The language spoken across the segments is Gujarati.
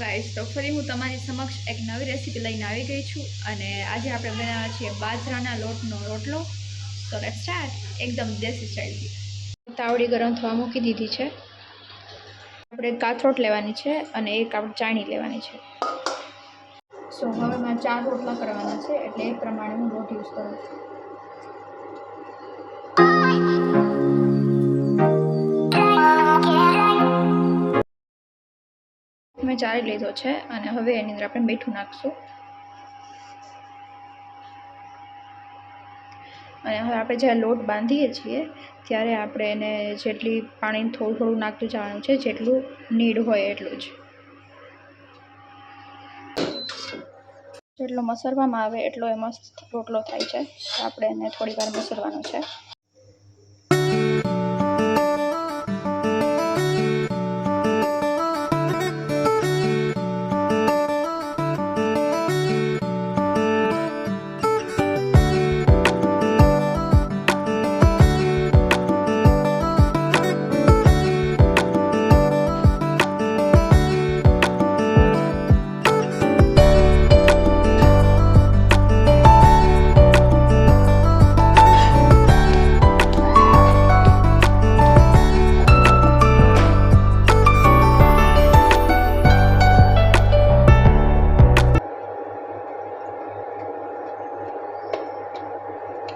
ગાઈસ, તો ફરી હું તમારી સમક્ષ એક નવી રેસીપી લઈને આવી ગઈ છું અને આજે આપણે બનાવવા છીએ બાજરાના લોટનો રોટલો. તો લેટ્સ સ્ટાર્ટ. એકદમ દેશી સ્ટાઇલથી. તાવડી ગરમ થવા મૂકી દીધી છે. આપણે એક કાથરોટ લેવાની છે અને એક આપણે ચાણી લેવાની છે. સો હવે મારે 4 રોટલા કરવાના છે એટલે એ પ્રમાણે હું લોટ યુઝ કરું છું. મેં ચાળી લીધો છે અને હવે એની અંદર આપણે મીઠું નાખશું અને હવે આપણે જ્યારે લોટ બાંધીએ છીએ ત્યારે આપણે એને જેટલી પાણી થોડું થોડું નાખતું જવાનું છે, જેટલું નીડ હોય એટલું જ. જેટલો મસળવામાં આવે એટલો એ મસ્ત રોટલો થાય છે. આપણે એને થોડી વાર મસળવાનો છે.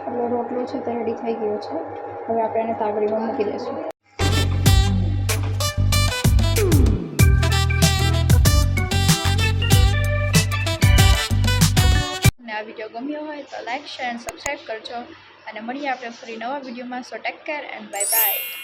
આપણો રોટલો છે તે રેડી થઈ ગયો છે. હવે આપણે એને તાવડીમાં મૂકી દઈશું. અને આ વિડીયો ગમ્યો હોય તો લાઈક, શેર અને સબસ્ક્રાઈબ કરજો અને મળીએ આપણે ફરી નવા વિડીયોમાં. સો take care and bye bye.